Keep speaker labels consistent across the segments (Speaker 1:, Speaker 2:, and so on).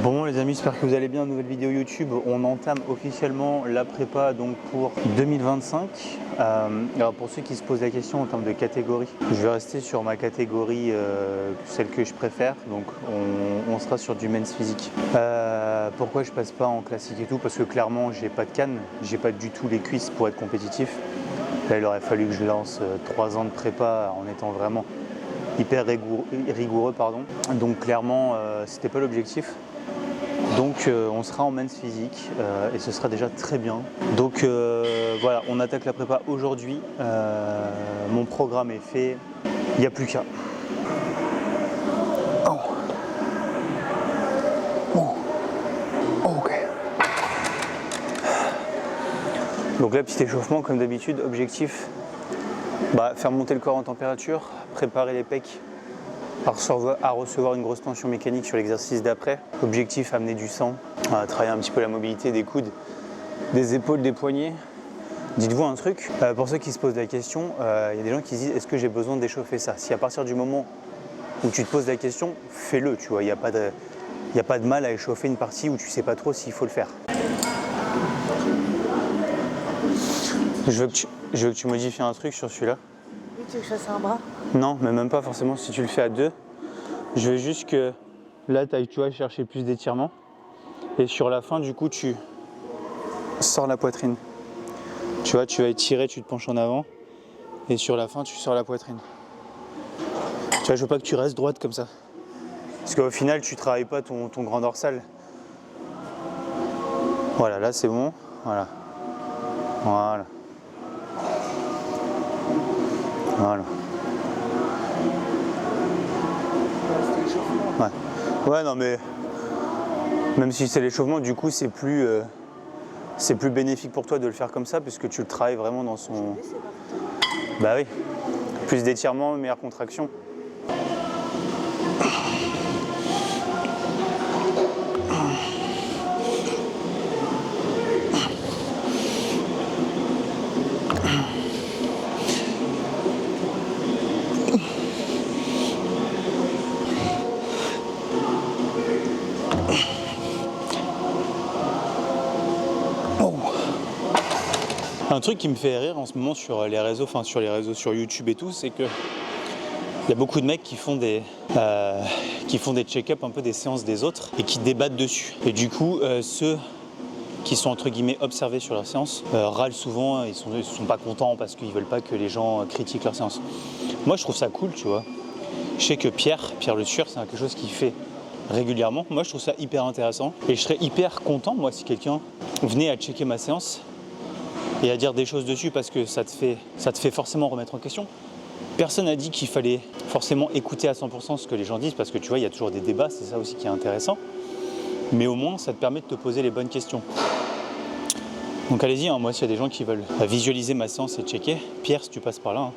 Speaker 1: Bon les amis, j'espère que vous allez bien. Nouvelle vidéo YouTube. On entame officiellement la prépa donc pour 2025. Alors pour ceux qui se posent la question en termes de catégorie, je vais rester sur ma catégorie, celle que je préfère. Donc on sera sur du men's physique. Pourquoi je passe pas en classique et tout? Parce que clairement j'ai pas de canne, j'ai pas du tout les cuisses pour être compétitif. Là il aurait fallu que je lance 3 ans de prépa en étant vraiment hyper rigoureux, pardon. Donc clairement c'était pas l'objectif. Donc on sera en men's physique et ce sera déjà très bien. Donc voilà, on attaque la prépa aujourd'hui. Mon programme est fait, il n'y a plus qu'à. Oh. Oh. Ok. Donc là, petit échauffement comme d'habitude, objectif, faire monter le corps en température, préparer les pecs à recevoir une grosse tension mécanique sur l'exercice d'après. Objectif, amener du sang, travailler un petit peu la mobilité des coudes, des épaules, des poignets. Dites-vous un truc, pour ceux qui se posent la question, il y a des gens qui se disent est-ce que j'ai besoin d'échauffer ça? Si à partir du moment où tu te poses la question, fais-le, tu vois, il n'y a pas de mal à échauffer une partie où tu sais pas trop s'il faut le faire. Je veux que tu modifies un truc sur celui-là.
Speaker 2: Tu veux que je fasse un bras?
Speaker 1: Non, mais même pas forcément si tu le fais à deux. Je veux juste que là, tu vas chercher plus d'étirement. Et sur la fin, du coup, tu sors la poitrine. Tu vois, tu vas étirer, tu te penches en avant. Et sur la fin, tu sors la poitrine. Tu vois, je veux pas que tu restes droite comme ça. Parce qu'au final, tu travailles pas ton grand dorsal. Voilà, là, c'est bon. Voilà. Voilà. Voilà. Ouais. Ouais, non mais même si c'est l'échauffement, du coup c'est plus bénéfique pour toi de le faire comme ça puisque tu le travailles vraiment dans son. Bah oui. Plus d'étirement, meilleure contraction. Un truc qui me fait rire en ce moment sur les réseaux, sur YouTube et tout, c'est que il y a beaucoup de mecs qui font des check-up un peu des séances des autres et qui débattent dessus. Et du coup, ceux qui sont entre guillemets observés sur leur séance râlent souvent, ils sont pas contents parce qu'ils veulent pas que les gens critiquent leur séance. Moi, je trouve ça cool, tu vois. Je sais que Pierre Le Sueur, c'est quelque chose qu'il fait régulièrement. Moi, je trouve ça hyper intéressant et je serais hyper content, moi, si quelqu'un venait à checker ma séance et à dire des choses dessus parce que ça te fait forcément remettre en question. Personne n'a dit qu'il fallait forcément écouter à 100% ce que les gens disent parce que tu vois, il y a toujours des débats, c'est ça aussi qui est intéressant. Mais au moins, ça te permet de te poser les bonnes questions. Donc allez-y, hein, moi s'il y a des gens qui veulent visualiser ma séance et checker, Pierre, si tu passes par là, hein,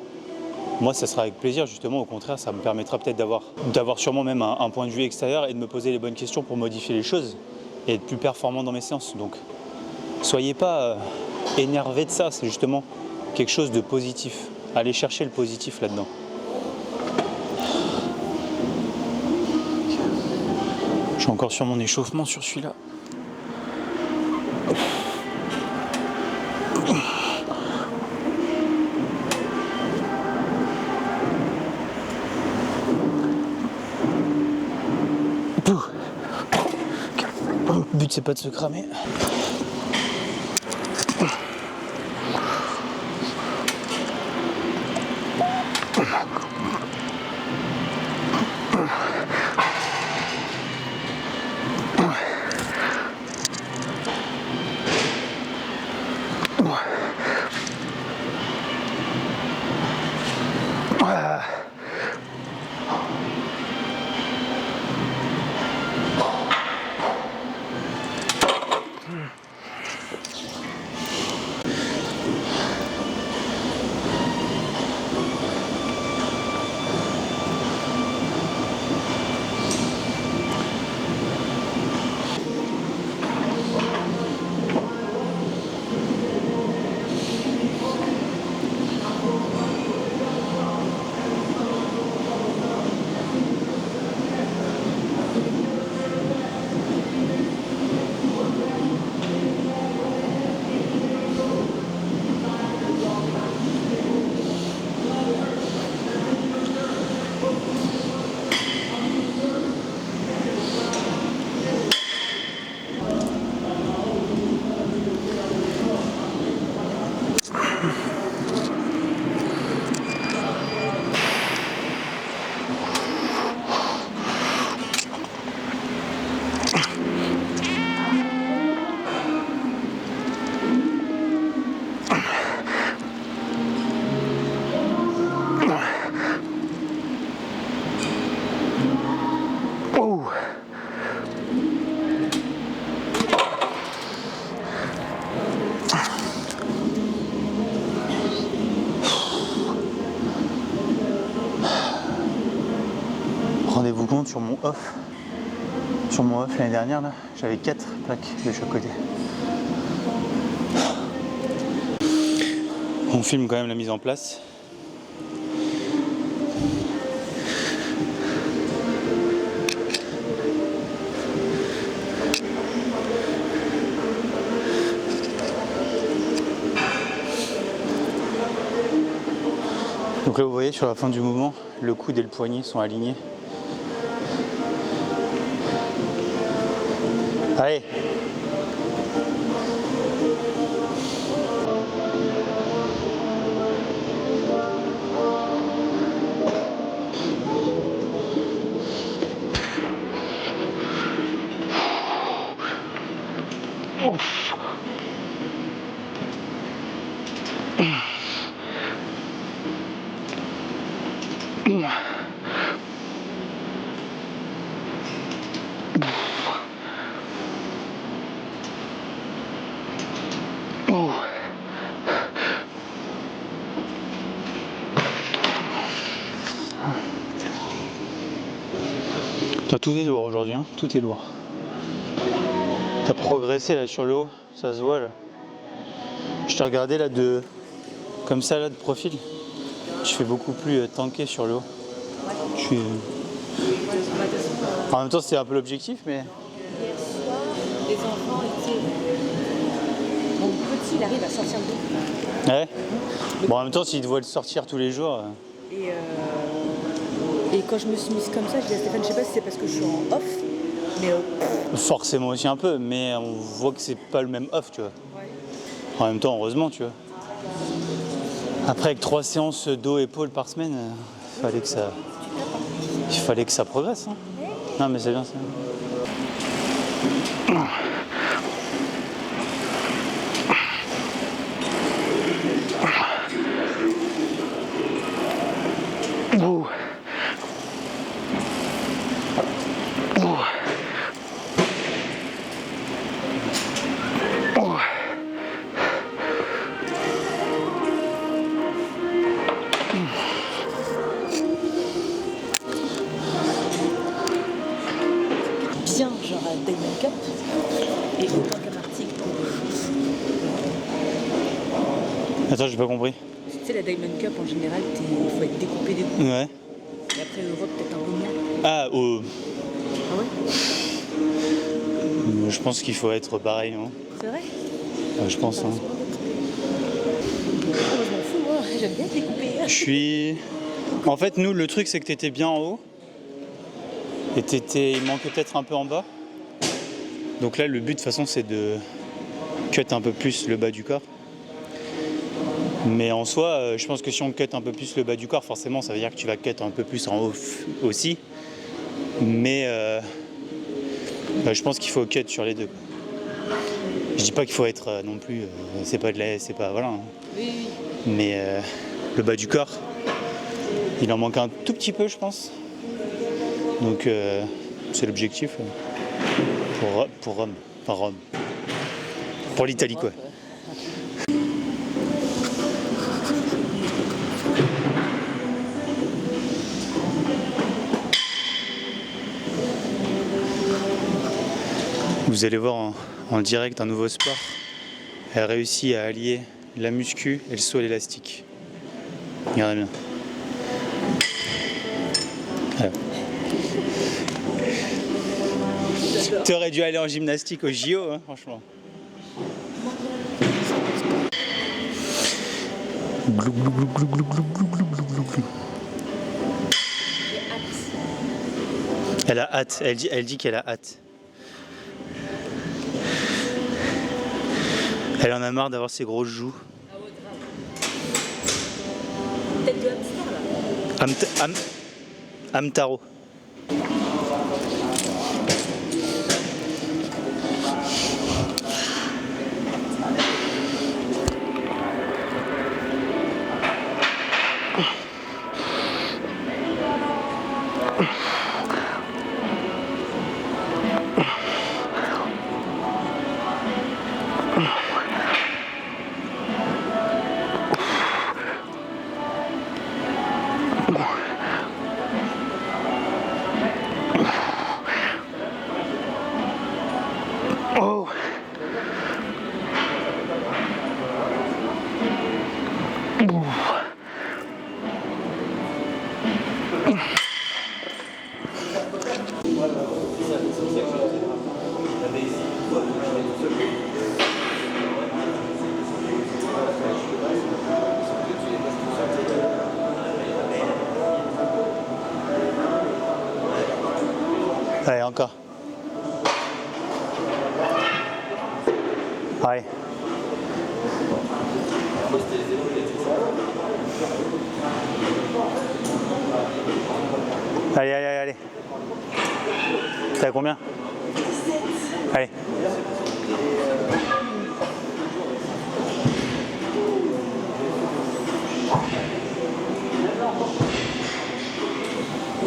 Speaker 1: moi ça sera avec plaisir, justement, au contraire, ça me permettra peut-être d'avoir sûrement même un point de vue extérieur et de me poser les bonnes questions pour modifier les choses et être plus performant dans mes séances. Donc soyez pas énervé de ça, c'est justement quelque chose de positif. Allez chercher le positif là-dedans. Je suis encore sur mon échauffement sur celui-là. Le but c'est pas de se cramer. sur mon off. Sur mon off l'année dernière, là, j'avais 4 plaques de chaque côté. On filme quand même la mise en place. Donc là vous voyez sur la fin du mouvement, le coude et le poignet sont alignés. Allez! Tout est lourd aujourd'hui, hein, tout est lourd. T'as progressé là sur le haut, ça se voit là. Je t'ai regardé là comme ça là de profil. Je fais beaucoup plus tanké sur le haut. Je suis... En même temps c'était un peu l'objectif mais...
Speaker 2: Hier soir, les enfants étaient... Mon petit, il arrive à sortir le dos.
Speaker 1: Ouais. Bon en même temps s'il doit le sortir tous les jours...
Speaker 2: Et quand je me suis mise comme ça, je dis à Stéphane, je sais pas si c'est parce que je suis en off, mais...
Speaker 1: Forcément aussi un peu, mais on voit que c'est pas le même off, tu vois.
Speaker 2: Ouais.
Speaker 1: En même temps, heureusement, tu vois. Après, avec 3 séances dos-épaules par semaine, il fallait que ça progresse. Hein. Non, mais c'est bien, c'est bien. Ouh.
Speaker 2: Bien, genre à Diamond Cup, et autant qu'à Martigues pour...
Speaker 1: Attends, j'ai pas compris.
Speaker 2: Tu sais, la Diamond Cup, en général, il faut être découpé des coups.
Speaker 1: Ouais.
Speaker 2: Et après, Europe, peut-être un peu moins.
Speaker 1: Ah,
Speaker 2: Ah ouais?
Speaker 1: Je pense qu'il faut être pareil, non?
Speaker 2: C'est vrai?
Speaker 1: Je pense. Hein.
Speaker 2: Moi, je m'en fous, moi. J'aime bien être découpé.
Speaker 1: Je suis... En fait, nous, le truc, c'est que t'étais bien en haut. Et il manquait peut-être un peu en bas. Donc là, le but, de toute façon, c'est de cut un peu plus le bas du corps. Mais en soi, je pense que si on cut un peu plus le bas du corps, forcément, ça veut dire que tu vas cut un peu plus en haut aussi. Mais je pense qu'il faut cut sur les deux. Je dis pas qu'il faut être non plus... c'est pas de la... C'est pas... Voilà. Hein.
Speaker 2: Oui, oui.
Speaker 1: Mais le bas du corps, il en manque un tout petit peu, je pense. Donc c'est l'objectif pour Rome. Enfin Rome. Pour l'Italie, quoi. Vous allez voir en direct un nouveau sport. Elle réussit à allier la muscu et le saut à l'élastique. Regardez bien. Voilà. T'aurais dû aller en gymnastique au JO, hein, franchement. Glou, glou, glou, glou, glou, glou, glou, glou, glou, glou. Elle a hâte, elle dit qu'elle a hâte. Elle en a marre d'avoir ses grosses joues.
Speaker 2: Ah ouais, grave. Tête de hamster, là.
Speaker 1: Hamtaro. Oh. Allez, encore. Allez. Allez, allez, allez, allez. T'as combien? Allez.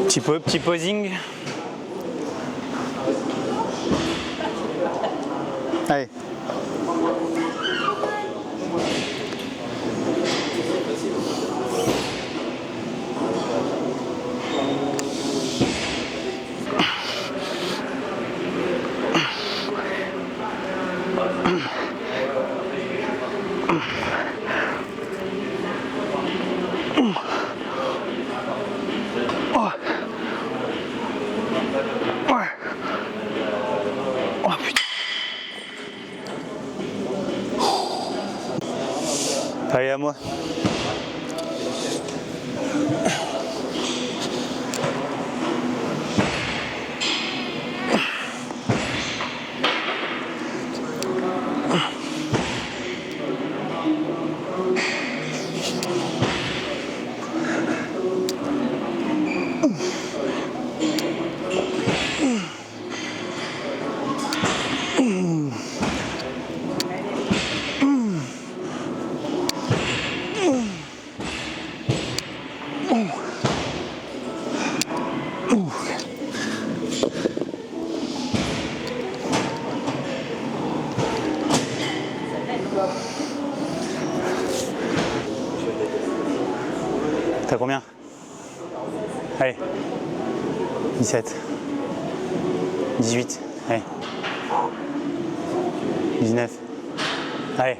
Speaker 1: Petit posing. Allez. Allez, à moi. T'as combien? Allez. 17. 18. Allez. 19. Allez.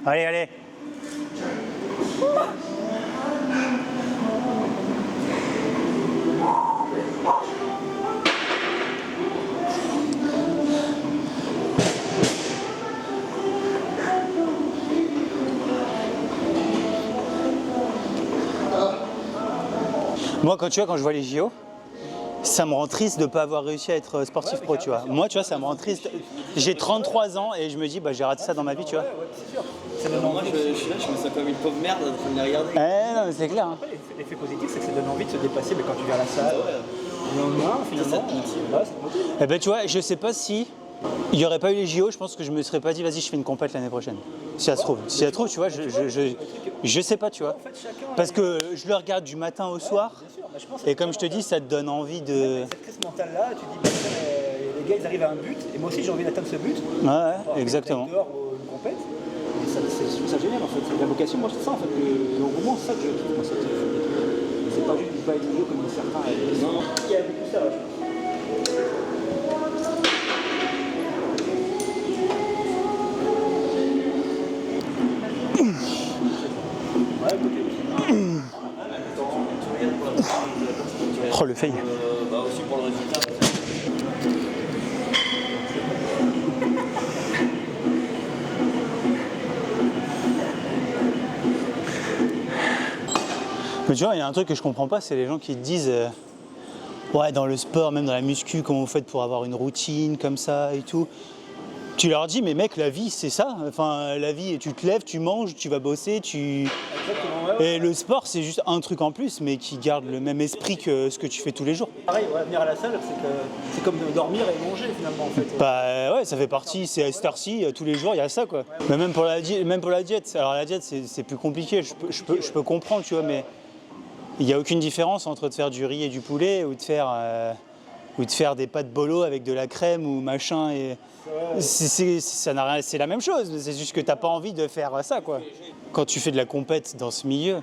Speaker 1: Allez, allez. Moi, quand je vois les JO, ça me rend triste de ne pas avoir réussi à être sportif pro, tu vois. Moi, tu vois, ça me rend triste. J'ai 33 ans et je me dis, bah, j'ai raté ça dans ma vie, tu vois.
Speaker 3: C'est sûr. Moi, je suis là, je me sens comme une pauvre merde en train de les regarder.
Speaker 1: Non, mais c'est clair. Hein.
Speaker 4: L'effet positif, c'est que ça donne envie de se déplacer mais quand tu viens à la salle. Le lendemain, finalement,
Speaker 3: ça te motive.
Speaker 4: Là, ça te motive.
Speaker 1: Eh ben, tu vois, je sais pas si il n'y aurait pas eu les JO, je pense que je me serais pas dit, vas-y, je fais une compète l'année prochaine. Si ça se trouve. Si ça se trouve, tu vois, je sais pas, tu vois. Parce que je le regarde du matin au soir. Et comme je te dis, ça te donne envie de.
Speaker 4: Cette crise mentale-là, tu te dis, les gars, ils arrivent à un but, et moi aussi, j'ai envie d'atteindre ce but.
Speaker 1: Ouais, exactement.
Speaker 4: Dehors ou une compète. Et ça, je trouve ça génial, en fait. La vocation, moi, c'est ça, en fait. L'engouement, c'est ça que je trouve, moi, c'est pas juste du pas être jeu comme certains. Non, il y a beaucoup ça, ouais.
Speaker 1: Oh, le fail.
Speaker 3: Bah aussi pour le résultat.
Speaker 1: Mais tu vois, il y a un truc que je comprends pas, c'est les gens qui te disent ouais, dans le sport, même dans la muscu, comment vous faites pour avoir une routine comme ça et tout. Tu leur dis, mais mec, la vie, c'est ça. Enfin, la vie, tu te lèves, tu manges, tu vas bosser,
Speaker 4: Exactement, ouais.
Speaker 1: Et le sport, c'est juste un truc en plus, mais qui garde le même esprit que ce que tu fais tous les jours.
Speaker 4: Pareil, ouais, venir à la salle, c'est comme dormir et manger finalement en fait.
Speaker 1: Bah ouais, ça fait partie, c'est à cette heure-ci, tous les jours, il y a ça quoi. Mais même pour la diète, alors la diète, c'est plus compliqué, je peux comprendre, tu vois, mais il n'y a aucune différence entre de faire du riz et du poulet ou de faire des pâtes bolo avec de la crème ou machin. C'est la même chose, c'est juste que t'as pas envie de faire ça quoi. Quand tu fais de la compète dans ce milieu,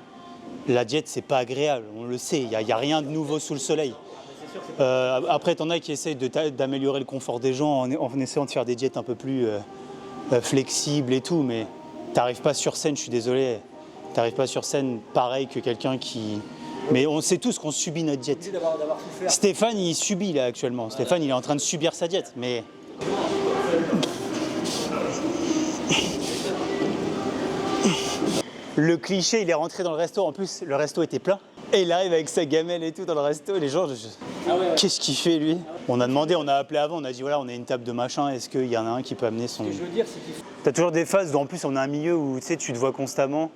Speaker 1: la diète c'est pas agréable, on le sait, il y a rien de nouveau sous le soleil. Après t'en as qui essayent d'améliorer le confort des gens en essayant de faire des diètes un peu plus flexibles et tout, mais t'arrives pas sur scène, je suis désolé, t'arrives pas sur scène pareil que quelqu'un qui... Mais on sait tous qu'on subit notre diète. Stéphane, il subit là actuellement. Stéphane, il est en train de subir sa diète. Mais le cliché, il est rentré dans le resto. En plus, le resto était plein. Et il arrive avec sa gamelle et tout dans le resto. Et les gens, qu'est-ce qu'il fait lui? On a demandé, on a appelé avant, on a dit voilà, on a une table de machin. Est-ce qu'il y en a un qui peut amener son...
Speaker 4: Ce que je veux dire, c'est qu'il faut...
Speaker 1: T'as toujours des phases où en plus on a un milieu où tu sais, tu te vois constamment.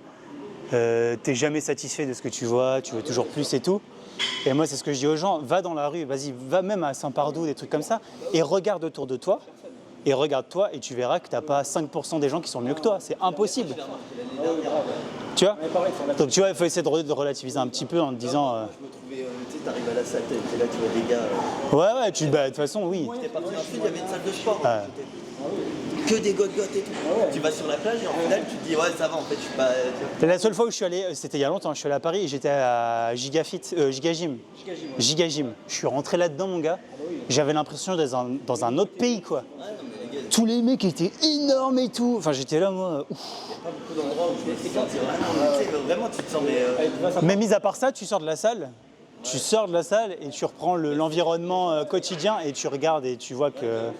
Speaker 1: T'es jamais satisfait de ce que tu vois, tu veux toujours plus et tout. Et moi, c'est ce que je dis aux gens, va dans la rue, vas-y, va même à Saint-Pardoux, des trucs comme ça, et regarde autour de toi, et regarde-toi, et tu verras que t'as pas 5% des gens qui sont mieux que toi. C'est impossible. Tu vois? Donc tu vois, il faut essayer de relativiser un petit peu en te disant...
Speaker 3: Je me trouvais, tu sais, t'arrives à la salle, t'es là, tu vois des gars...
Speaker 1: Ouais, de toute façon, oui.
Speaker 3: T'es parti ensuite, il y avait une salle de sport. Que des goth-goth et tout. Tu vas sur la plage et en final tu te dis ouais ça va en fait je suis pas...
Speaker 1: La seule fois où je suis allé, c'était il y a longtemps, je suis allé à Paris et j'étais à Gigagym. Je suis rentré là-dedans mon gars, j'avais l'impression d'être dans un autre pays quoi. Tous les mecs étaient énormes et tout, enfin j'étais là moi, ouf.
Speaker 3: Il n'y a pas beaucoup d'endroits où je me suis senti vraiment tu te sens
Speaker 1: Mais mis à part ça, tu sors de la salle et tu reprends l'environnement quotidien et tu regardes et tu vois que...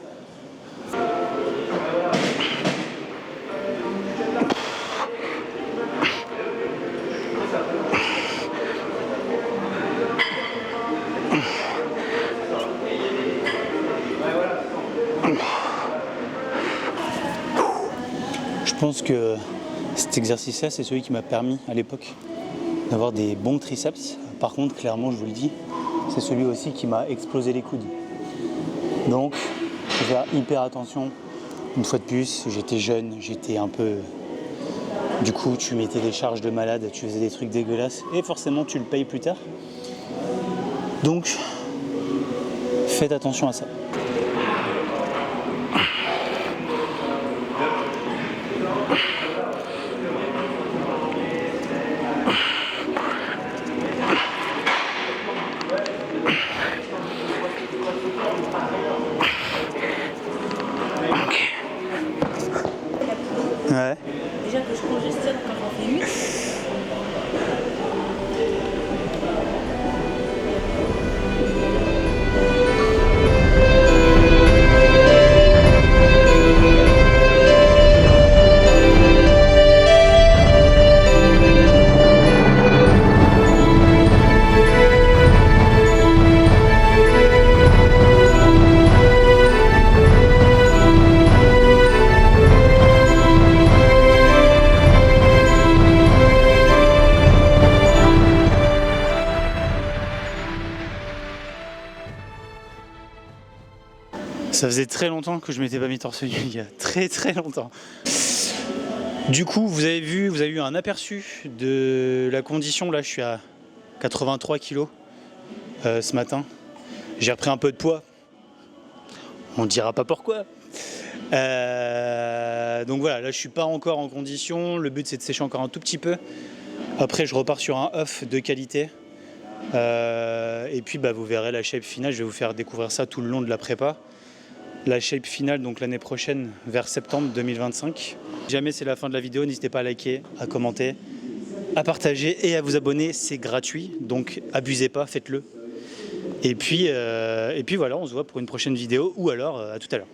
Speaker 1: Je pense que cet exercice-là, c'est celui qui m'a permis à l'époque d'avoir des bons triceps. Par contre, clairement, je vous le dis, c'est celui aussi qui m'a explosé les coudes. Donc, il faut faire hyper attention. Une fois de plus, j'étais jeune, j'étais un peu... Du coup, tu mettais des charges de malade, tu faisais des trucs dégueulasses et forcément, tu le payes plus tard. Donc, faites attention à ça. Ouais.
Speaker 2: Déjà que je congestionne quand j'en fais une.
Speaker 1: Ça faisait très longtemps que je m'étais pas mis torse nu, il y a très longtemps. Du coup, vous avez eu un aperçu de la condition. Là, je suis à 83 kg ce matin. J'ai repris un peu de poids. On ne dira pas pourquoi. Donc voilà, là, je suis pas encore en condition. Le but, c'est de sécher encore un tout petit peu. Après, je repars sur un off de qualité. Et puis, vous verrez la shape finale. Je vais vous faire découvrir ça tout le long de la prépa. La shape finale, donc l'année prochaine, vers septembre 2025. Si jamais c'est la fin de la vidéo, n'hésitez pas à liker, à commenter, à partager et à vous abonner. C'est gratuit, donc abusez pas, faites-le. Et puis voilà, on se voit pour une prochaine vidéo ou alors à tout à l'heure.